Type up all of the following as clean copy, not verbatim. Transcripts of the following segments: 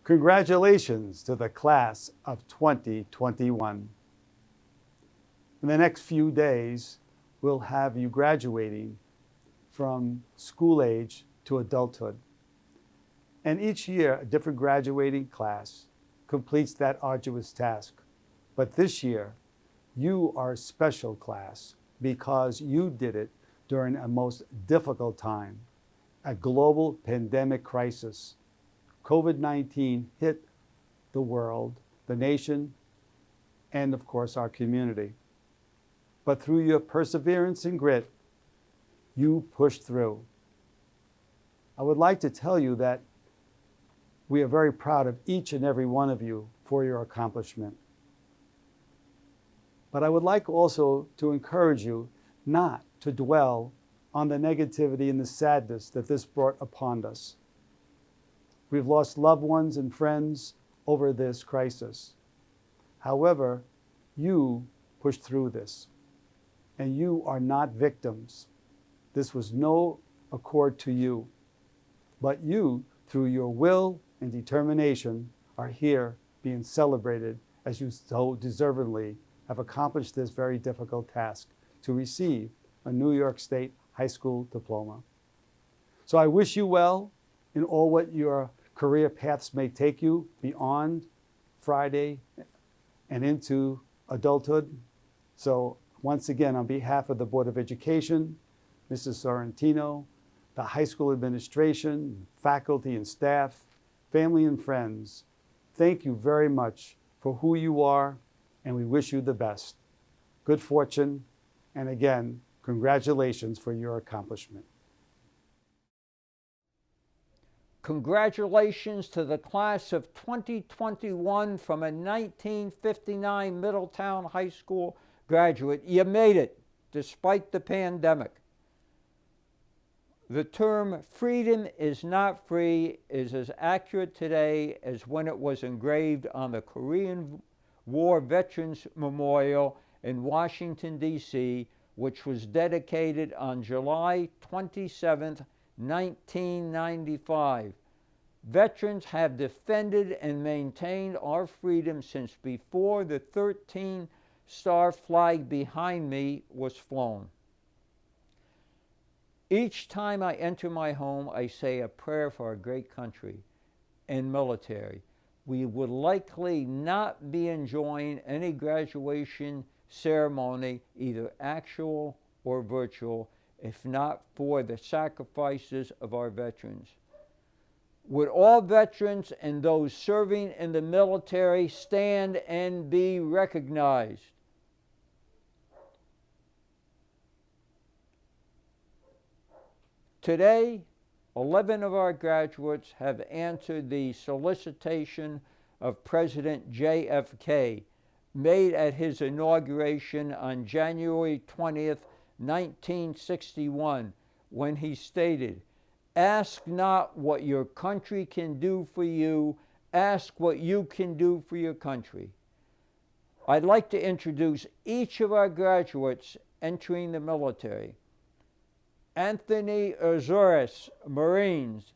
Congratulations to the class of 2021. In the next few days, we'll have you graduating from school age to adulthood. And each year, a different graduating class completes that arduous task. But this year, you are a special class because you did it during a most difficult time, a global pandemic crisis. COVID-19 hit the world, the nation, and of course our community. But through your perseverance and grit, you pushed through. I would like to tell you that we are very proud of each and every one of you for your accomplishment. But I would like also to encourage you not to dwell on the negativity and the sadness that this brought upon us. We've lost loved ones and friends over this crisis. However, you pushed through this, and you are not victims. This was no accord to you, but you, through your will and determination, are here being celebrated as you so deservedly have accomplished this very difficult task to receive a New York State high school diploma. So I wish you well in all what your career paths may take you beyond Friday and into adulthood. So once again, on behalf of the Board of Education, Mrs. Sorrentino, the high school administration, faculty and staff, family and friends, thank you very much for who you are, and we wish you the best. Good fortune, and again, congratulations for your accomplishment. Congratulations to the class of 2021 from a 1959 Middletown High School graduate. You made it, despite the pandemic. The term freedom is not free is as accurate today as when it was engraved on the Korean War Veterans Memorial in Washington, D.C., which was dedicated on July 27, 1995. Veterans have defended and maintained our freedom since before the 13-star flag behind me was flown. Each time I enter my home, I say a prayer for our great country and military. We would likely not be enjoying any graduation ceremony, either actual or virtual, if not for the sacrifices of our veterans. Would all veterans and those serving in the military stand and be recognized? Today, 11 of our graduates have answered the solicitation of President JFK made at his inauguration on January 20th, 1961, when he stated, "Ask not what your country can do for you, ask what you can do for your country." I'd like to introduce each of our graduates entering the military. Anthony Azores, Marines.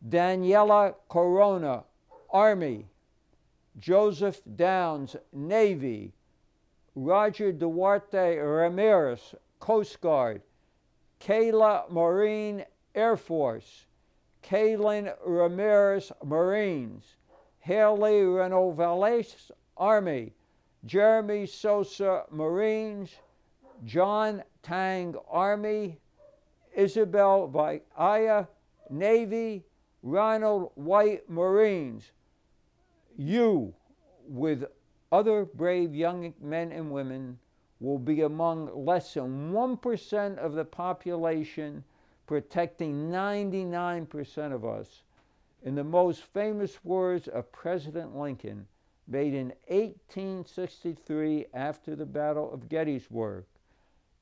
Daniela Corona, Army. Joseph Downs, Navy. Roger Duarte Ramirez, Coast Guard. Kayla Maureen, Air Force. Kaylin Ramirez, Marines. Haley Renovales, Army. Jeremy Sosa, Marines. John Tang, Army. Isabel Vaya, Navy. Ronald White, Marines. You, with other brave young men and women, will be among less than 1% of the population, protecting 99% of us. In the most famous words of President Lincoln, made in 1863 after the Battle of Gettysburg,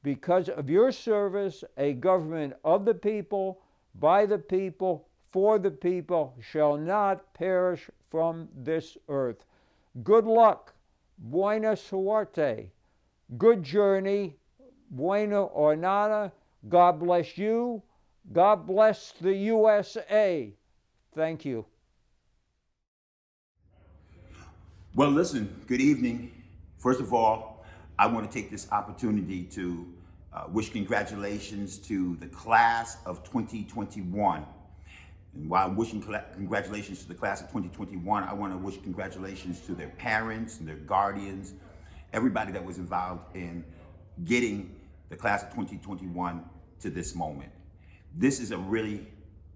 "Because of your service, a government of the people, by the people, for the people, shall not perish from this earth." Good luck. Buena suerte. Good journey. Buena ornada. God bless you. God bless the USA. Thank you. Well, listen, good evening. First of all, I want to take this opportunity to wish congratulations to the class of 2021. And while I'm wishing congratulations to the class of 2021, I want to wish congratulations to their parents and their guardians, everybody that was involved in getting the class of 2021 to this moment. This is a really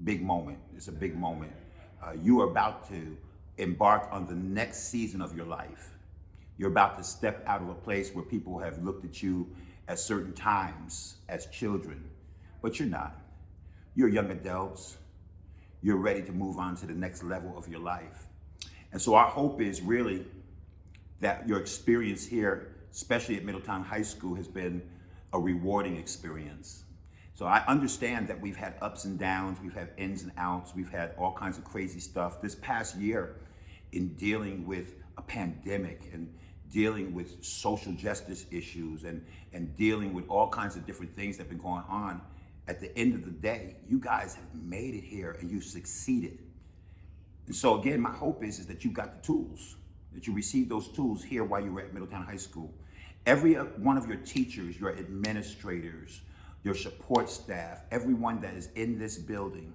big moment. It's a big moment. You are about to embark on the next season of your life. You're about to step out of a place where people have looked at you at certain times as children, but you're not. You're young adults. You're ready to move on to the next level of your life. And so our hope is really that your experience here, especially at Middletown High School, has been a rewarding experience. So I understand that we've had ups and downs, we've had ins and outs, we've had all kinds of crazy stuff. This past year, in dealing with a pandemic and dealing with social justice issues and dealing with all kinds of different things that have been going on, at the end of the day, you guys have made it here and you succeeded. And so again, my hope is that you got the tools, that you received those tools here while you were at Middletown High School. Every one of your teachers, your administrators, your support staff, everyone that is in this building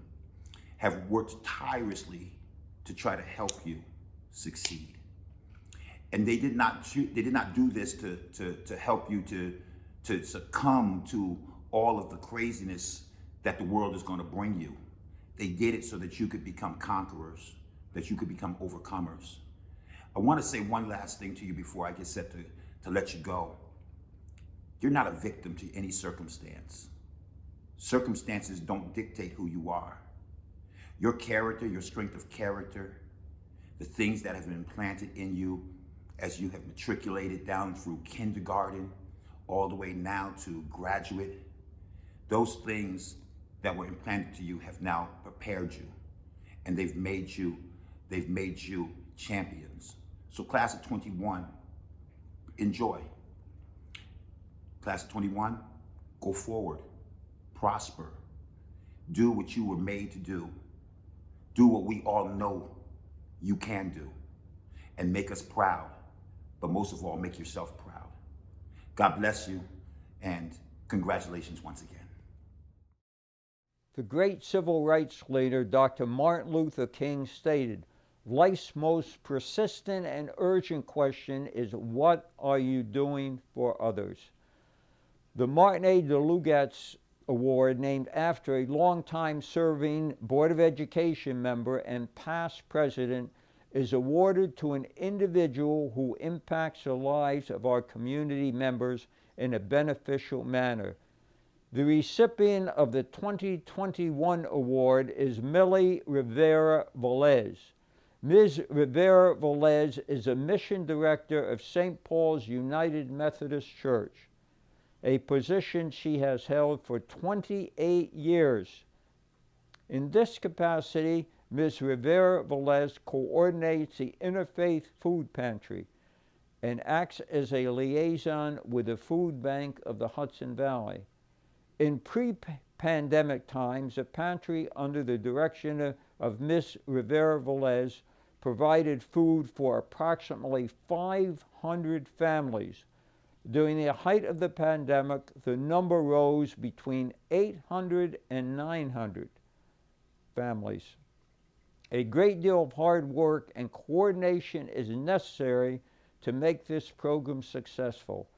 have worked tirelessly to try to help you succeed. And they did not do this to help you to succumb to all of the craziness that the world is going to bring you. They did it so that you could become conquerors, that you could become overcomers. I want to say one last thing to you before I get set to let you go. You're not a victim to any circumstance. Circumstances don't dictate who you are. Your character, your strength of character, the things that have been planted in you as you have matriculated down through kindergarten, all the way now to graduate, those things that were implanted to you have now prepared you, and they've made you champions. So class of 21, enjoy. Class of 21, go forward, prosper, do what you were made to do what we all know you can do, and make us proud, but most of all, make yourself proud. God bless you, and congratulations once again. The great civil rights leader, Dr. Martin Luther King, stated, "Life's most persistent and urgent question is, what are you doing for others?" The Martin A. DeLugat's Award, named after a longtime serving Board of Education member and past president, is awarded to an individual who impacts the lives of our community members in a beneficial manner. The recipient of the 2021 award is Millie Rivera Velez. Ms. Rivera Velez is a mission director of St. Paul's United Methodist Church, a position she has held for 28 years. In this capacity, Ms. Rivera Velez coordinates the Interfaith Food Pantry and acts as a liaison with the Food Bank of the Hudson Valley. In pre-pandemic times, the pantry, under the direction of Ms. Rivera Velez, provided food for approximately 500 families. During the height of the pandemic, the number rose between 800 and 900 families. A great deal of hard work and coordination is necessary to make this program successful.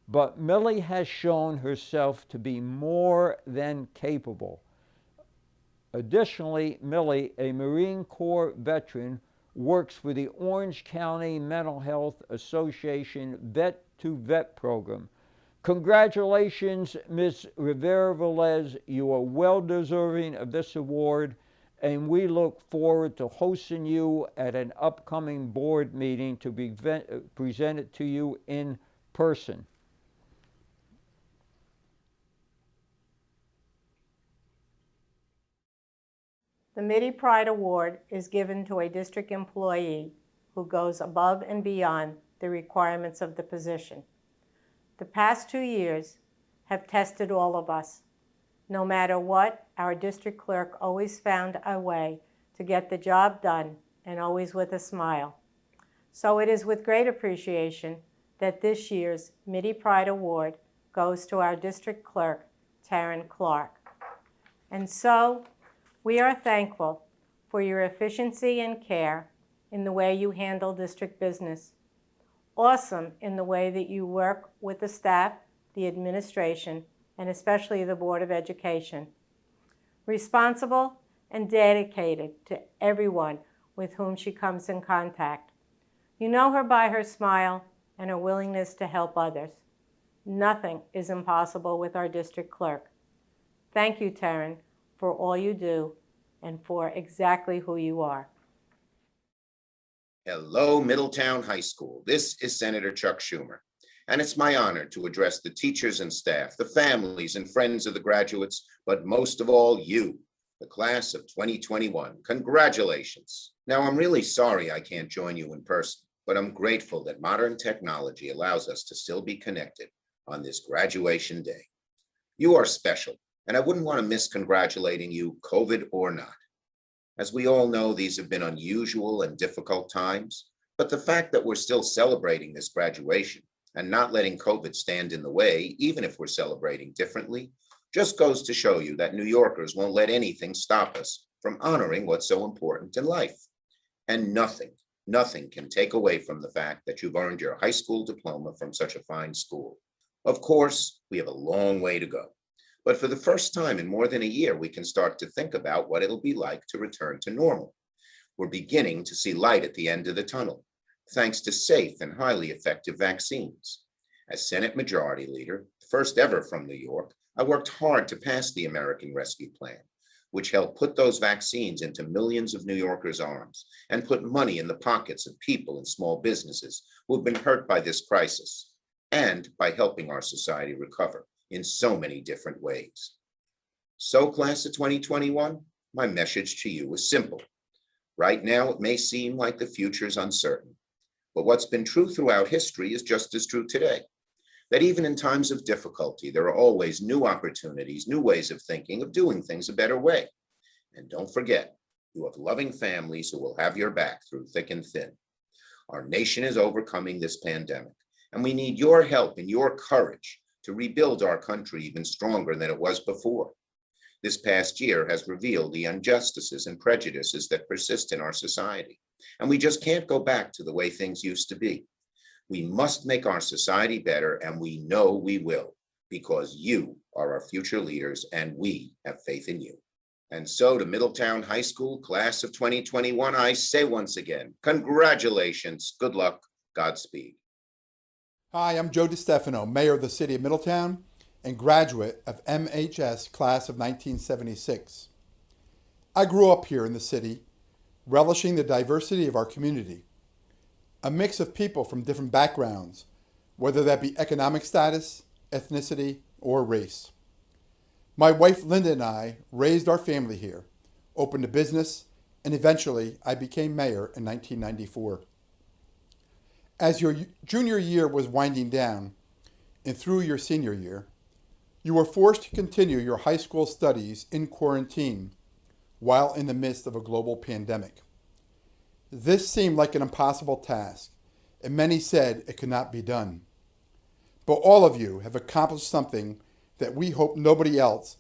But Millie has shown herself to be more than capable. Additionally, Millie, a Marine Corps veteran, works for the Orange County Mental Health Association Vet to Vet program. Congratulations, Ms. Rivera Velez. You are well deserving of this award, and we look forward to hosting you at an upcoming board meeting to be presented to you in person. The Midi Pride Award is given to a district employee who goes above and beyond the requirements of the position. The past 2 years have tested all of us. No matter what, our district clerk always found a way to get the job done, and always with a smile. So it is with great appreciation that this year's Midi Pride Award goes to our district clerk, Taryn Clark. And so we are thankful for your efficiency and care in the way you handle district business. Awesome in the way that you work with the staff, the administration, and especially the Board of Education. Responsible and dedicated to everyone with whom she comes in contact. You know her by her smile and her willingness to help others. Nothing is impossible with our district clerk. Thank you, Taryn, for all you do and for exactly who you are. Hello, Middletown High School. This is Senator Chuck Schumer, and it's my honor to address the teachers and staff, the families and friends of the graduates, but most of all, you, the class of 2021. Congratulations. Now, I'm really sorry I can't join you in person, but I'm grateful that modern technology allows us to still be connected on this graduation day. You are special, and I wouldn't want to miss congratulating you, COVID or not. As we all know, these have been unusual and difficult times, but the fact that we're still celebrating this graduation and not letting COVID stand in the way, even if we're celebrating differently, just goes to show you that New Yorkers won't let anything stop us from honoring what's so important in life. And nothing can take away from the fact that you've earned your high school diploma from such a fine school. Of course, we have a long way to go. But for the first time in more than a year, we can start to think about what it'll be like to return to normal. We're beginning to see light at the end of the tunnel, thanks to safe and highly effective vaccines. As Senate Majority Leader, first ever from New York, I worked hard to pass the American Rescue Plan, which helped put those vaccines into millions of New Yorkers' arms and put money in the pockets of people and small businesses who have been hurt by this crisis, and by helping our society recover in so many different ways. So, class of 2021, my message to you is simple. Right now, it may seem like the future is uncertain, but what's been true throughout history is just as true today. That even in times of difficulty, there are always new opportunities, new ways of thinking, of doing things a better way. And don't forget, you have loving families who will have your back through thick and thin. Our nation is overcoming this pandemic, and we need your help and your courage to rebuild our country even stronger than it was before. This past year has revealed the injustices and prejudices that persist in our society, and we just can't go back to the way things used to be. We must make our society better, and we know we will, because you are our future leaders, and we have faith in you. And so to Middletown High School, class of 2021, I say once again, congratulations, good luck, Godspeed. Hi, I'm Joe DiStefano, Mayor of the City of Middletown and graduate of MHS class of 1976. I grew up here in the city, relishing the diversity of our community. A mix of people from different backgrounds, whether that be economic status, ethnicity, or race. My wife Linda and I raised our family here, opened a business, and eventually I became mayor in 1994. As your junior year was winding down and through your senior year, you were forced to continue your high school studies in quarantine while in the midst of a global pandemic. This seemed like an impossible task, and many said it could not be done. But all of you have accomplished something that we hope nobody else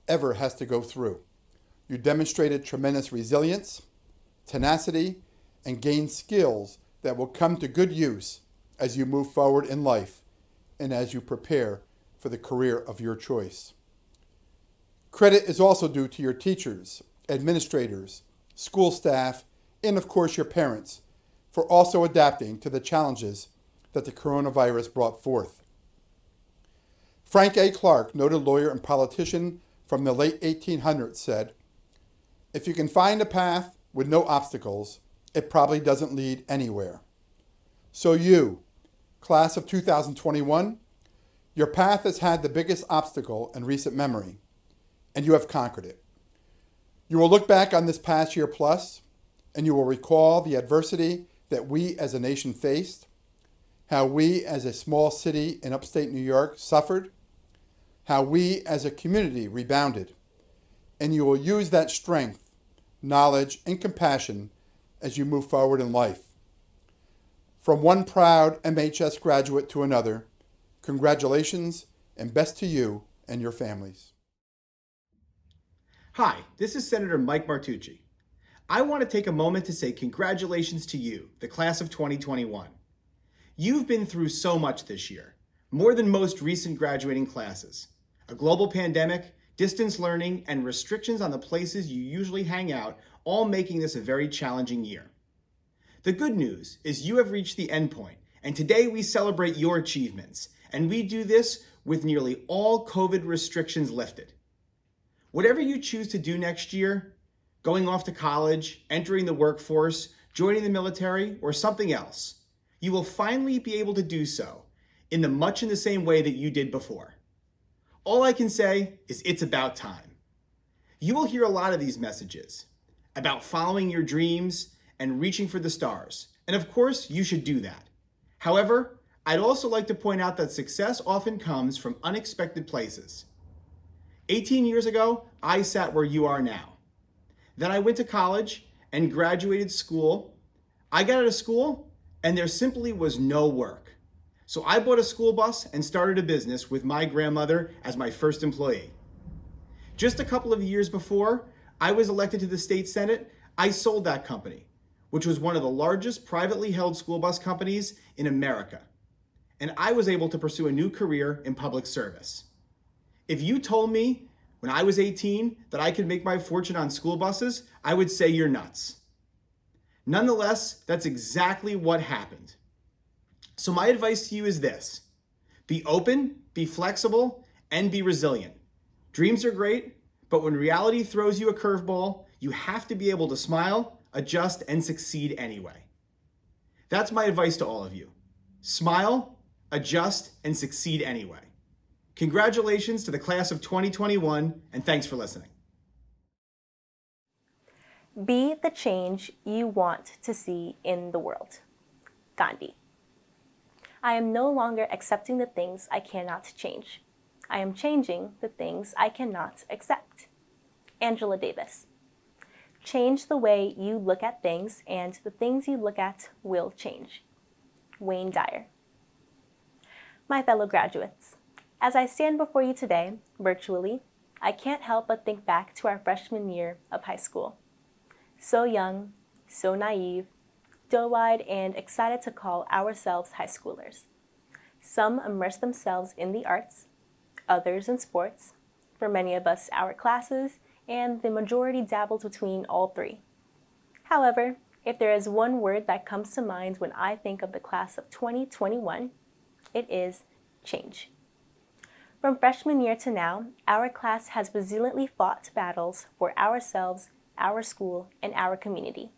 ever has to go through. You demonstrated tremendous resilience, tenacity, and gained skills that will come to good use as you move forward in life and as you prepare for the career of your choice. Credit is also due to your teachers, administrators, school staff, and of course your parents for also adapting to the challenges that the coronavirus brought forth. Frank A. Clark, noted lawyer and politician from the late 1800s, said, "If you can find a path with no obstacles, it probably doesn't lead anywhere." So you, class of 2021, your path has had the biggest obstacle in recent memory, and you have conquered it. You will look back on this past year plus, and you will recall the adversity that we as a nation faced, how we as a small city in upstate New York suffered, how we as a community rebounded, and you will use that strength, knowledge, and compassion as you move forward in life. From one proud MHS graduate to another, congratulations and best to you and your families. Hi, this is Senator Mike Martucci. I want to take a moment to say congratulations to you, the class of 2021. You've been through so much this year, more than most recent graduating classes. A global pandemic, distance learning, and restrictions on the places you usually hang out, all making this a very challenging year. The good news is you have reached the end point, and today we celebrate your achievements, and we do this with nearly all COVID restrictions lifted. Whatever you choose to do next year, going off to college, entering the workforce, joining the military, or something else, you will finally be able to do so in the same way that you did before. All I can say is it's about time. You will hear a lot of these messages about following your dreams and reaching for the stars. And of course, you should do that. However, I'd also like to point out that success often comes from unexpected places. 18 years ago, I sat where you are now. Then I went to college and graduated school. I got out of school and there simply was no work. So I bought a school bus and started a business with my grandmother as my first employee. Just a couple of years before I was elected to the state senate, I sold that company, which was one of the largest privately held school bus companies in America. And I was able to pursue a new career in public service. If you told me when I was 18 that I could make my fortune on school buses, I would say you're nuts. Nonetheless, that's exactly what happened. So my advice to you is this: be open, be flexible, and be resilient. Dreams are great, but when reality throws you a curveball, you have to be able to smile, adjust, and succeed anyway. That's my advice to all of you. Smile, adjust, and succeed anyway. Congratulations to the class of 2021, and thanks for listening. Be the change you want to see in the world. Gandhi. I am no longer accepting the things I cannot change. I am changing the things I cannot accept. Angela Davis. Change the way you look at things, and the things you look at will change. Wayne Dyer. My fellow graduates, as I stand before you today, virtually, I can't help but think back to our freshman year of high school. So young, so naive, doe-eyed, and excited to call ourselves high schoolers. Some immersed themselves in the arts, others in sports, for many of us our classes, and the majority dabbled between all three. However, if there is one word that comes to mind when I think of the class of 2021, it is change. From freshman year to now, our class has resiliently fought battles for ourselves, our school, and our community.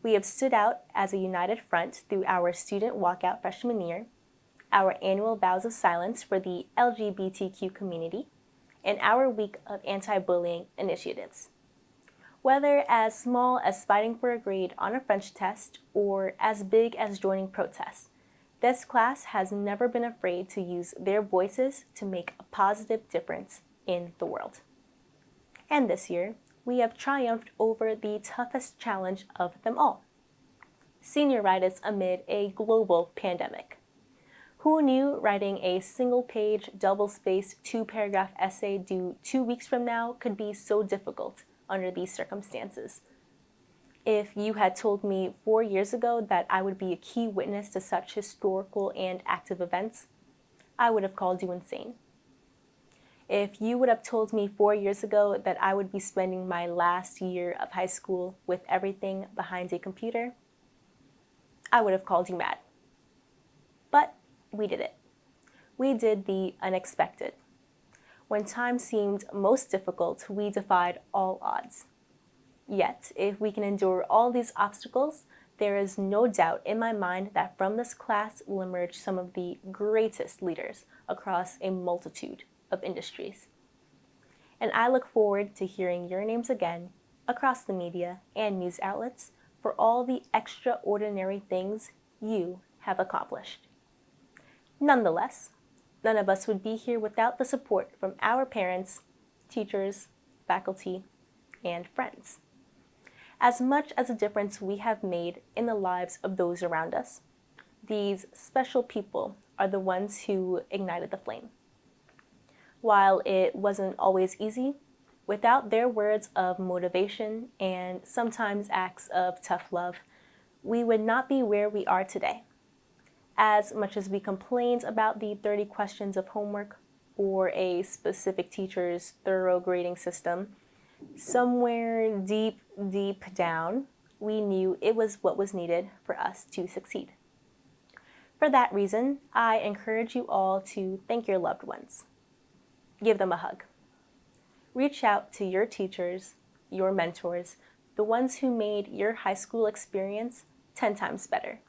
We have stood out as a united front through our student walkout freshman year, our annual vows of silence for the LGBTQ community, and our week of anti-bullying initiatives. Whether as small as fighting for a grade on a French test or as big as joining protests, this class has never been afraid to use their voices to make a positive difference in the world. And this year, we have triumphed over the toughest challenge of them all: senioritis amid a global pandemic. Who knew writing a single-page, double-spaced, 2-paragraph essay due 2 weeks from now could be so difficult under these circumstances? If you had told me 4 years ago that I would be a key witness to such historical and active events, I would have called you insane. If you would have told me 4 years ago that I would be spending my last year of high school with everything behind a computer, I would have called you mad. But we did it. We did the unexpected. When time seemed most difficult, we defied all odds. Yet, if we can endure all these obstacles, there is no doubt in my mind that from this class will emerge some of the greatest leaders across a multitude of industries. And I look forward to hearing your names again across the media and news outlets for all the extraordinary things you have accomplished. Nonetheless, none of us would be here without the support from our parents, teachers, faculty, and friends. As much as a difference we have made in the lives of those around us, These special people are the ones who ignited the flame. While it wasn't always easy, without their words of motivation and sometimes acts of tough love, we would not be where we are today. As much as we complained about the 30 questions of homework or a specific teacher's thorough grading system, somewhere deep, deep down, we knew it was what was needed for us to succeed. For that reason, I encourage you all to thank your loved ones. Give them a hug. Reach out to your teachers, your mentors, the ones who made your high school experience 10 times better.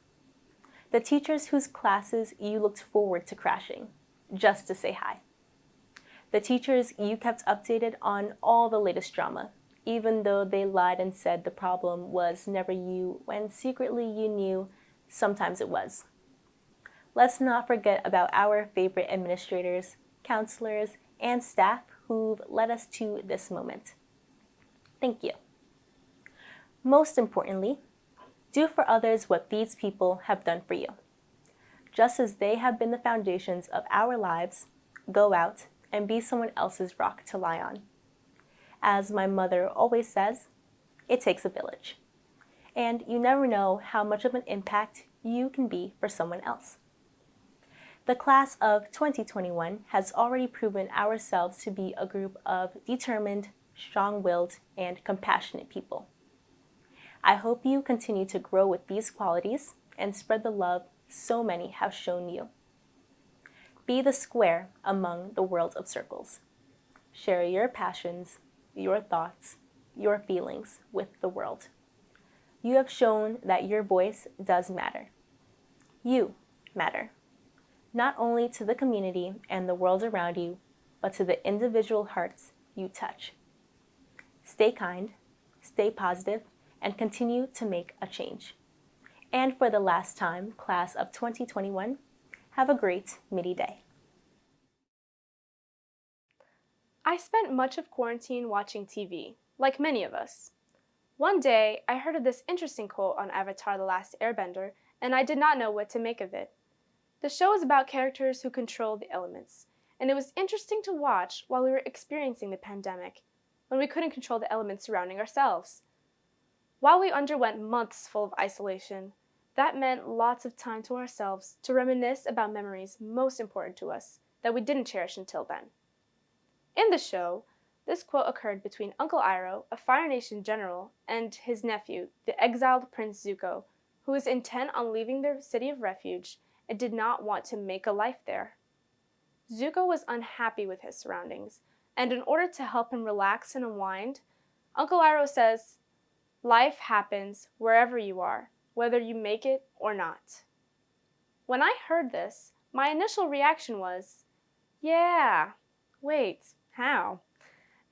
The teachers whose classes you looked forward to crashing, just to say hi. The teachers you kept updated on all the latest drama, even though they lied and said the problem was never you when secretly you knew sometimes it was. Let's not forget about our favorite administrators, counselors, and staff who've led us to this moment. Thank you. Most importantly, do for others what these people have done for you. Just as they have been the foundations of our lives, go out and be someone else's rock to lie on. As my mother always says, it takes a village. And you never know how much of an impact you can be for someone else. The class of 2021 has already proven ourselves to be a group of determined, strong-willed, and compassionate people. I hope you continue to grow with these qualities and spread the love so many have shown you. Be the square among the world of circles. Share your passions, your thoughts, your feelings with the world. You have shown that your voice does matter. You matter. Not only to the community and the world around you, but to the individual hearts you touch. Stay kind, stay positive, and continue to make a change. And for the last time, class of 2021, have a great MIDI day. I spent much of quarantine watching TV, like many of us. One day, I heard of this interesting quote on Avatar: The Last Airbender, and I did not know what to make of it. The show is about characters who control the elements, and it was interesting to watch while we were experiencing the pandemic, when we couldn't control the elements surrounding ourselves. While we underwent months full of isolation, that meant lots of time to ourselves to reminisce about memories most important to us that we didn't cherish until then. In the show, this quote occurred between Uncle Iroh, a Fire Nation general, and his nephew, the exiled Prince Zuko, who was intent on leaving their city of refuge and did not want to make a life there. Zuko was unhappy with his surroundings, and in order to help him relax and unwind, Uncle Iroh says, "Life happens wherever you are, whether you make it or not." When I heard this, my initial reaction was, yeah, wait, how?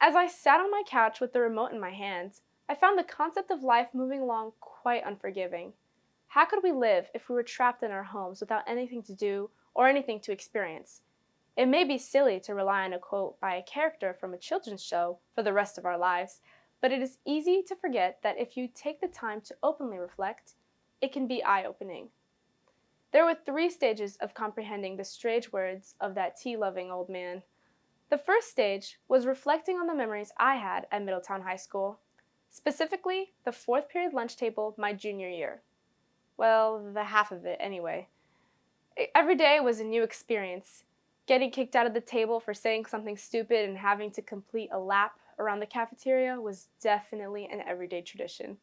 As I sat on my couch with the remote in my hand, I found the concept of life moving along quite unforgiving. How could we live if we were trapped in our homes without anything to do or anything to experience? It may be silly to rely on a quote by a character from a children's show for the rest of our lives, but it is easy to forget that if you take the time to openly reflect, it can be eye-opening. There were 3 stages of comprehending the strange words of that tea-loving old man. The first stage was reflecting on the memories I had at Middletown High School, specifically the 4th period lunch table my junior year. Well, the half of it anyway. Every day was a new experience. Getting kicked out of the table for saying something stupid and having to complete a lap around the cafeteria was definitely an everyday tradition.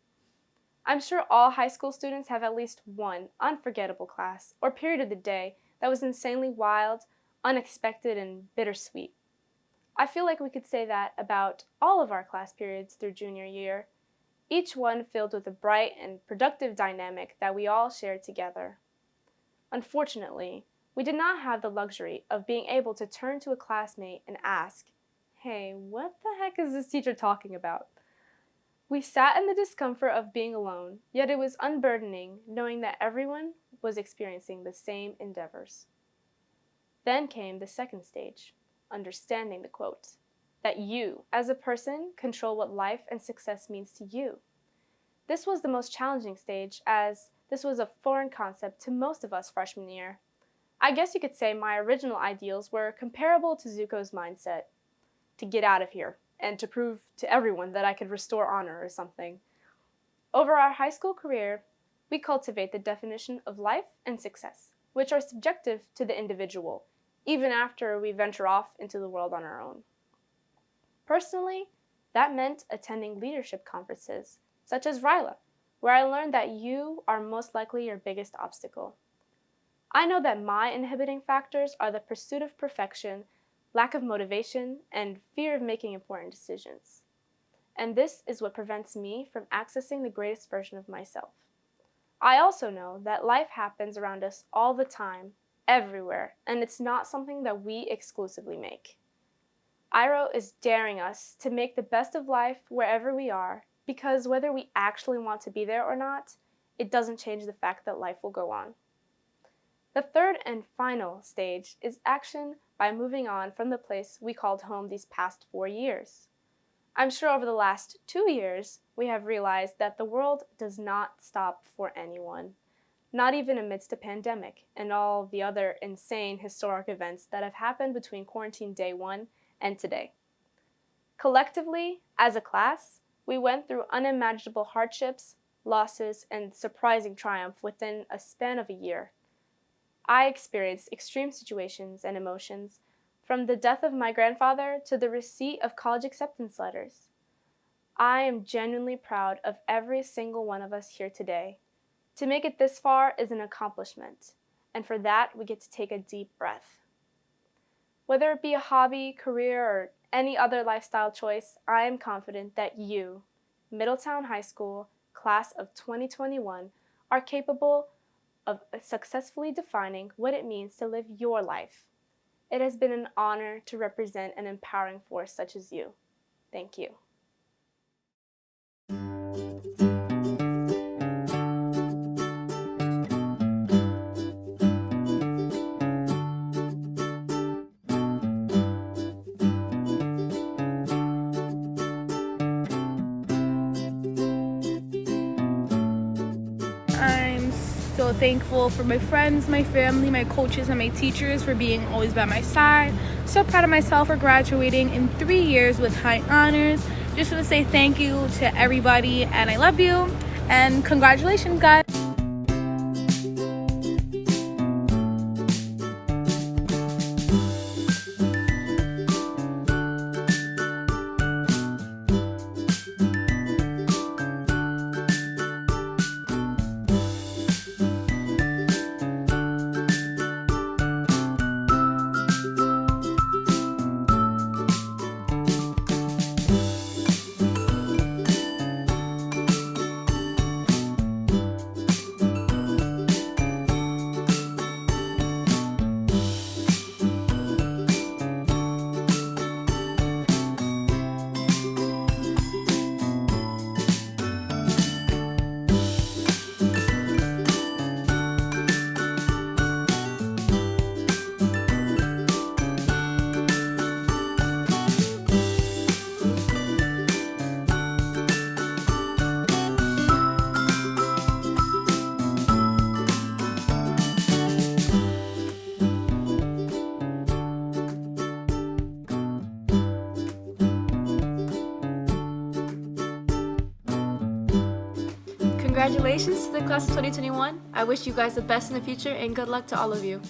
I'm sure all high school students have at least one unforgettable class or period of the day that was insanely wild, unexpected, and bittersweet. I feel like we could say that about all of our class periods through junior year, each one filled with a bright and productive dynamic that we all shared together. Unfortunately, we did not have the luxury of being able to turn to a classmate and ask, "Hey, what the heck is this teacher talking about?" We sat in the discomfort of being alone, yet it was unburdening knowing that everyone was experiencing the same endeavors. Then came the second stage, understanding the quote, that you, as a person, control what life and success means to you. This was the most challenging stage, as This was a foreign concept to most of us freshman year. I guess you could say my original ideals were comparable to Zuko's mindset, to get out of here, and to prove to everyone that I could restore honor or something. Over our high school career, we cultivate the definition of life and success, which are subjective to the individual, even after we venture off into the world on our own. Personally, that meant attending leadership conferences, such as RILA, where I learned that you are most likely your biggest obstacle. I know that my inhibiting factors are the pursuit of perfection, lack of motivation, and fear of making important decisions. And this is what prevents me from accessing the greatest version of myself. I also know that life happens around us all the time, everywhere, and it's not something that we exclusively make. Iro is daring us to make the best of life wherever we are, because whether we actually want to be there or not, it doesn't change the fact that life will go on. The third and final stage is action by moving on from the place we called home these past 4 years. I'm sure over the last 2 years, we have realized that the world does not stop for anyone, not even amidst a pandemic and all the other insane historic events that have happened between quarantine day 1 and today. Collectively, as a class, we went through unimaginable hardships, losses, and surprising triumph within a span of a year. I experienced extreme situations and emotions, from the death of my grandfather to the receipt of college acceptance letters. I am genuinely proud of every single one of us here today. To make it this far is an accomplishment, and for that we get to take a deep breath. Whether it be a hobby, career, or any other lifestyle choice, I am confident that you, Middletown High School, class of 2021, are capable of successfully defining what it means to live your life. It has been an honor to represent an empowering force such as you. Thank you. I'm so thankful for my friends, my family, my coaches, and my teachers for being always by my side. So proud of myself for graduating in 3 years with high honors. Just want to say thank you to everybody, and I love you, and congratulations, guys. Congratulations to the class of 2021. I wish you guys the best in the future and good luck to all of you.